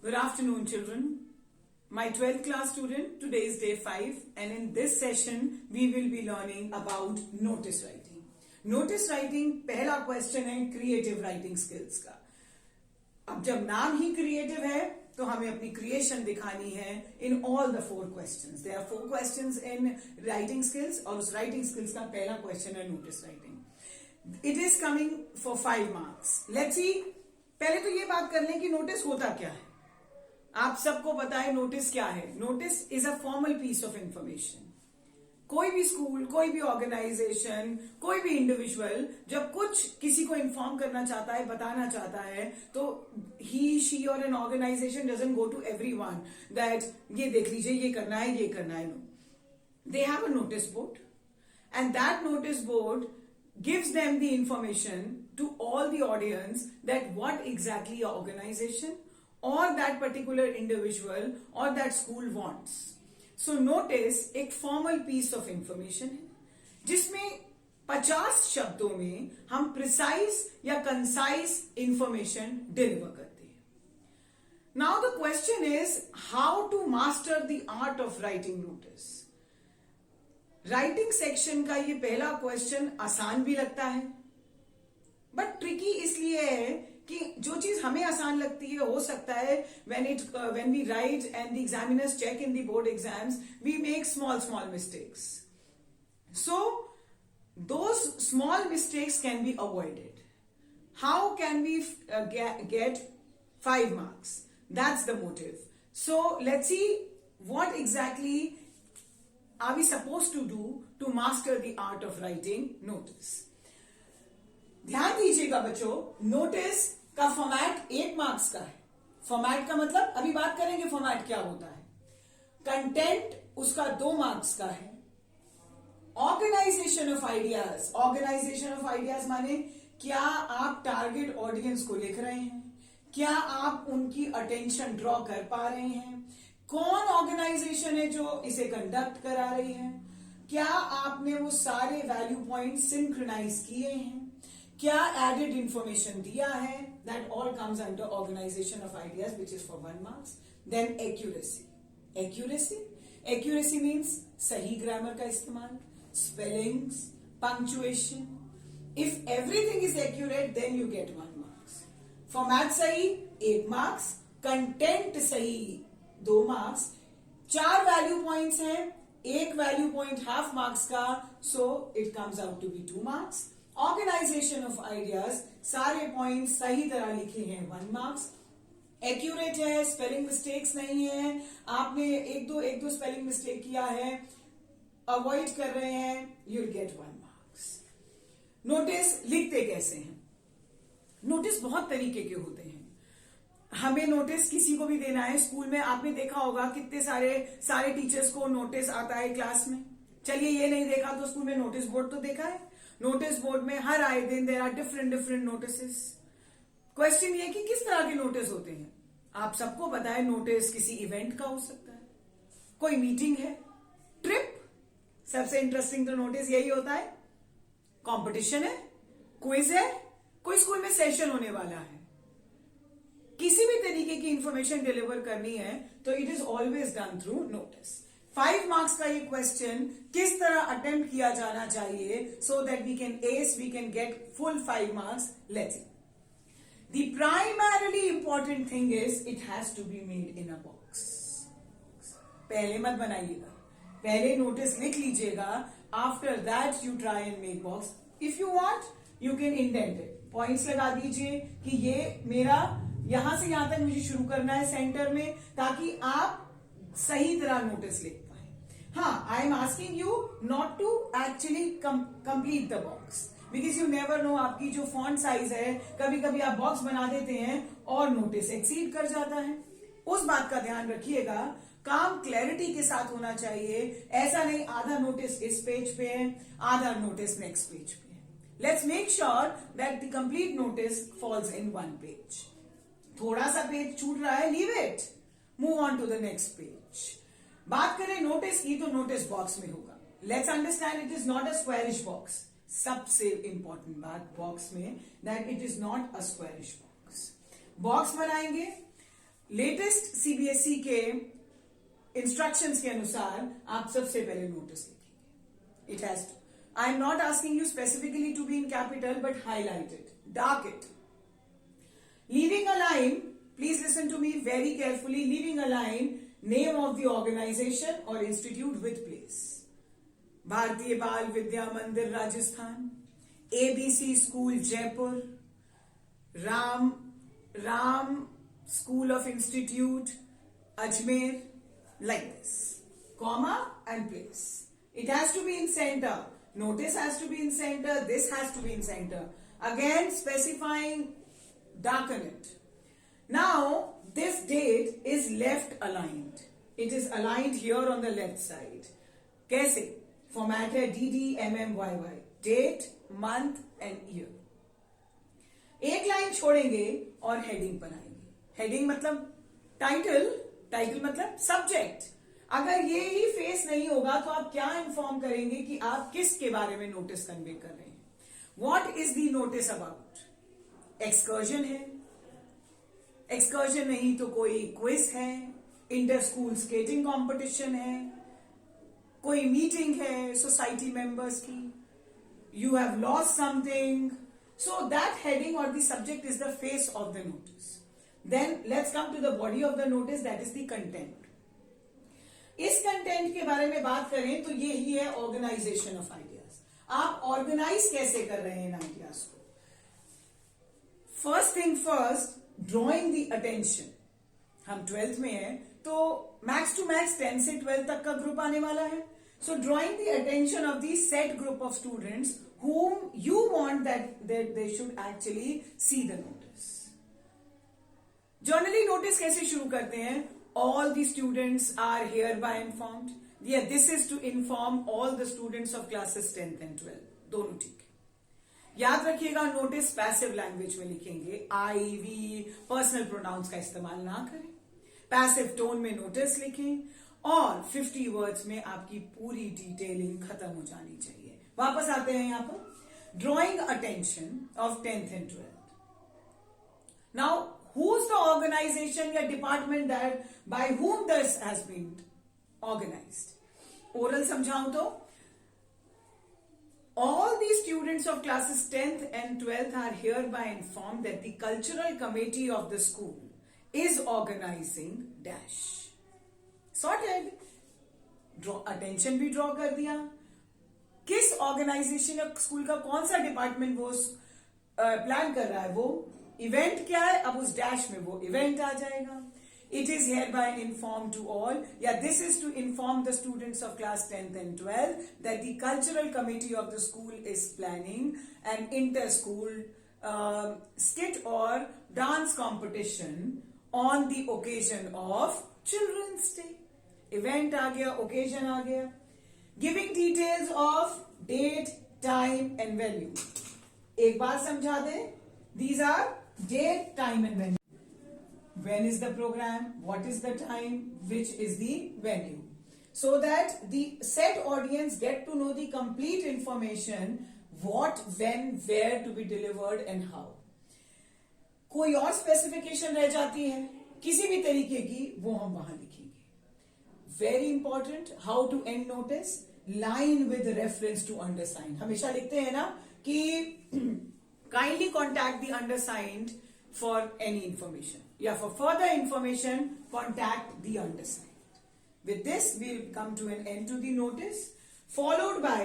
Good afternoon, children. My 12th class student, today is day 5, and in this session, we will be learning about notice writing. Notice writing, पहला question है creative writing skills का. अब जब नाम ही creative है, तो हमें अपनी creation दिखानी है in all the 4 questions. There are 4 questions in writing skills, और उस writing skills का पहला question है notice writing. It is coming for 5 marks. Let's see. पहले तो ये बात कर लें कि नोटिस होता क्या है. आप सबको पता है नोटिस क्या है. Notice is a formal piece of information. कोई भी स्कूल, कोई भी ऑर्गेनाइजेशन, कोई भी इंडिविजुअल जब कुछ किसी को इन्फॉर्म करना चाहता है, बताना चाहता है, तो ही शी और an organization doesn't go to everyone that ये देख लीजिए, ये करना है, ये करना है. No, they have a notice board and that notice board gives them the information to all the audience that what exactly your organization or that particular individual or that school wants. So notice एक formal piece of information है जिसमें 50 शब्दों में हम precise या concise information deliver करते हैं. Now the question is how to master the art of writing notice. Writing section का ये पहला क्वेश्चन आसान भी लगता है, बट ट्रिकी इसलिए है कि जो चीज हमें आसान लगती है, हो सकता है when we write and the examiners check in the board exams, we make small mistakes. So those small mistakes can be avoided. How can we get 5 marks? That's the motive. So let's see what exactly are we supposed to do to master the art of writing notice. ध्यान दीजिएगा बच्चों, notice का format 1 marks का है. Format का मतलब अभी बात करेंगे फॉर्मेट क्या होता है. कंटेंट उसका 2 मार्क्स का है. Organization of ideas, organization of ideas माने क्या आप टारगेट ऑडियंस को लिख रहे हैं, क्या आप उनकी अटेंशन ड्रॉ कर पा रहे हैं, कौन ऑर्गेनाइजेशन है जो इसे कंडक्ट करा रही है, क्या आपने वो सारे वैल्यू पॉइंट सिंक्रोनाइज किए हैं, क्या एडेड इंफॉर्मेशन दिया है. That all comes under organization of ideas which is for 1 marks. Then accuracy means सही ग्रामर का इस्तेमाल, spellings, punctuation. If everything is accurate then you get 1 marks. Format सही 1 marks, content सही 2 मार्क्स. 4 वैल्यू पॉइंट्स हैं, 1 value point half marks का, so it comes out to be 2 marks. Organization of ideas, सारे point सही तरह लिखे हैं 1 marks. Accurate है, स्पेलिंग मिस्टेक्स नहीं है, आपने एक दो स्पेलिंग मिस्टेक किया है, अवॉइड कर रहे हैं, you will get 1 marks. Notice लिखते कैसे हैं. नोटिस बहुत तरीके के होते हैं. हमें नोटिस किसी को भी देना है. स्कूल में आपने देखा होगा कितने सारे टीचर्स को नोटिस आता है क्लास में. चलिए ये नहीं देखा तो स्कूल में नोटिस बोर्ड तो देखा है. नोटिस बोर्ड में हर आए दिन there are different notices. Question ये कि किस तरह के नोटिस होते हैं. आप सबको पता है नोटिस किसी इवेंट का हो सकता है, कोई मीटिंग है, ट्रिप. सबसे इंटरेस्टिंग तो नोटिस यही होता है. कॉम्पिटिशन है, क्विज है, कोई स्कूल में सेशन होने वाला है, किसी भी तरीके की इंफॉर्मेशन डिलीवर करनी है तो it is always done through notice. 5 marks का ये क्वेश्चन किस तरह अटेम्प्ट किया जाना चाहिए so that we can as, we can get full 5 marks. Let's see. The primarily important thing is it has to be made in a box. पहले मत बनाइएगा, पहले नोटिस लिख लीजिएगा. After that you try and make box. If you want you can indent it. Points लगा दीजिए कि ये मेरा यहां से यहां तक मुझे शुरू करना है सेंटर में, ताकि आप सही तरह नोटिस लिख पाए. हाँ, I am asking you not to actually complete the box because you never know आपकी जो फॉन्ट साइज है, कभी कभी आप बॉक्स बना देते हैं और नोटिस एक्सीड कर जाता है. उस बात का ध्यान रखिएगा. काम क्लैरिटी के साथ होना चाहिए. ऐसा नहीं आधा नोटिस इस पेज पे है, आधा नोटिस नेक्स्ट पेज पे है. Let's make sure that the complete notice falls in 1 page. थोड़ा सा पेज छूट रहा है, leave it, move on to the next page. बात करें नोटिस की तो नोटिस बॉक्स में होगा. Let's understand it is not a squarish box. सबसे इंपॉर्टेंट बात बॉक्स में that it is not a squarish box. Box बनाएंगे, लेटेस्ट सीबीएसई के इंस्ट्रक्शंस के अनुसार आप सबसे पहले नोटिस लिखेंगे. It has to, I am not asking you specifically to be in capital but highlight it, dark it. Leaving a line, please listen to me very carefully. Leaving a line, name of the organization और institute with place. Bharatiya Bal Vidya Mandir Rajasthan, ABC school Jaipur, Ram School of Institute, Ajmer, like this, comma and place. It has to be in center. Notice has to be in center. This has to be in center. Again, specifying, darken it. Now, this date is left aligned. It is aligned here on the left side. कैसे? Format है DDMMYY. Date, month and year. एक line छोड़ेंगे और heading पर आएंगे. Heading मतलब title, title मतलब subject. अगर ये ही फेस नहीं होगा तो आप क्या इन्फॉर्म करेंगे कि आप किसके बारे में नोटिस कन्वे कर रहे हैं. What is the notice about? Excursion है, एक्सकर्जन नहीं तो कोई क्विज है, इंटर स्कूल स्केटिंग कॉम्पिटिशन है, कोई मीटिंग है सोसाइटी मेंबर्स की, you have lost something. So that heading or the subject is the face of the notice. Then let's come to the body of the notice, that is the content. इस content के बारे में बात करें तो ये ही है ऑर्गेनाइजेशन ऑफ आइडियाज. आप ऑर्गेनाइज कैसे कर रहे हैं आइडियाज को? First thing first, drawing the attention. हम 12th में हैं तो मैक्स टू मैक्स 10 से 12 तक का ग्रुप आने वाला है. So drawing the attention of the set group of students whom you want that they should actually see the notice. Generally notice कैसे शुरू करते हैं? All the students are hereby informed. Yeah, this is to inform all the students of classes 10th and 12th. दोनों ठीक है. याद रखिएगा notice passive language में लिखेंगे. आई, वी, पर्सनल प्रोनाउंस का इस्तेमाल ना करें. पैसिव टोन में नोटिस लिखें और 50 वर्ड्स में आपकी पूरी डिटेलिंग खत्म हो जानी चाहिए. वापस आते हैं यहां पर. Drawing attention of 10th and 12th. Now who's the organization या department that by whom this has been organized? Oral समझाऊं तो all the students of classes 10th and 12th are hereby informed that the cultural committee of the school is organizing dash. Sorted. Attention भी draw कर दिया. किस organisation या school का कौन सा डिपार्टमेंट वो प्लान कर रहा है, वो इवेंट क्या है, अब उस डैश में वो इवेंट आ जाएगा. It is hereby inform to all, या this is to inform the students of class 10th and 12th that the cultural committee of the school is planning an inter school skit or dance competition on the occasion of Children's Day. Event आ गया, occasion आ गया. Giving details of date, time and venue. एक बार समझा दें. These are date, time and venue. When is the program? What is the time? Which is the venue? So that the said audience get to know the complete information, what, when, where to be delivered and how. कोई और specification रह जाती है किसी भी तरीके की, वो हम वहां लिखेंगे. Very important, how to end notice, line with reference to undersign. हमेशा लिखते हैं ना कि kindly contact the undersigned for any information, या for further information contact the undersigned. With this, we'll come to an end to the notice, followed by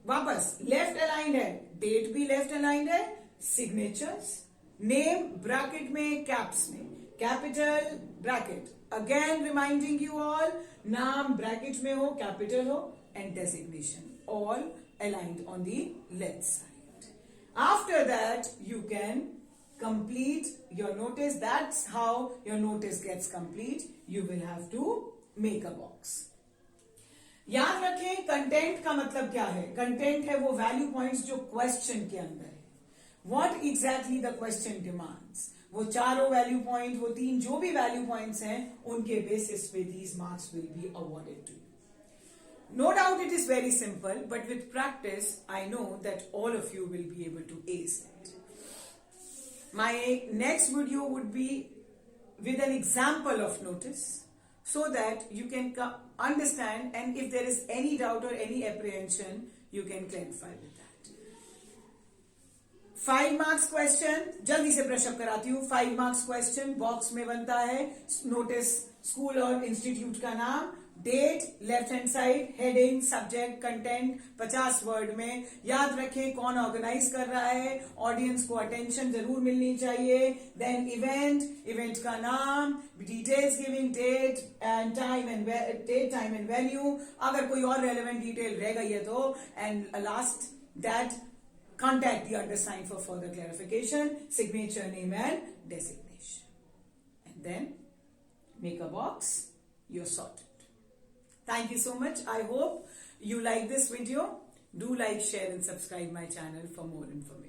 वापस left aligned है, date भी left aligned है, सिग्नेचर्स, नेम ब्रैकेट में, caps में, capital bracket, again reminding you all, नाम bracket में हो, capital हो, and designation all aligned on the left side. After that, you can complete your notice. That's how your notice gets complete. You will have to make a box. याद रखें, content का मतलब क्या है. Content है वो value points जो question के अंदर है. What exactly the question demands, वो चारों वैल्यू पॉइंट, वो तीन जो भी वैल्यू पॉइंट्स हैं, उनके बेसिस पे these marks will be awarded to you. No doubt it is very simple, but with practice, I know that all of you will be able to ace it. My next video would be with an example of notice so that you can understand, and if there is any doubt or any apprehension, you can clarify with that. 5 marks question जल्दी से brush up कराती हूँ. 5 marks question box में बनता है. Notice school और institute का नाम, date, left hand side, heading, subject, content, 50 word में. याद रखें कौन ऑर्गेनाइज कर रहा है, ऑडियंस को अटेंशन जरूर मिलनी चाहिए. देन इवेंट, इवेंट का नाम, details giving, date and time and venue. अगर कोई और रेलेवेंट डिटेल रह गई है तो, and last that contact the undersigned for further clarification, signature, name and designation. And then make a box, you're sorted. Thank you so much. I hope you like this video. Do like, share and subscribe my channel for more information.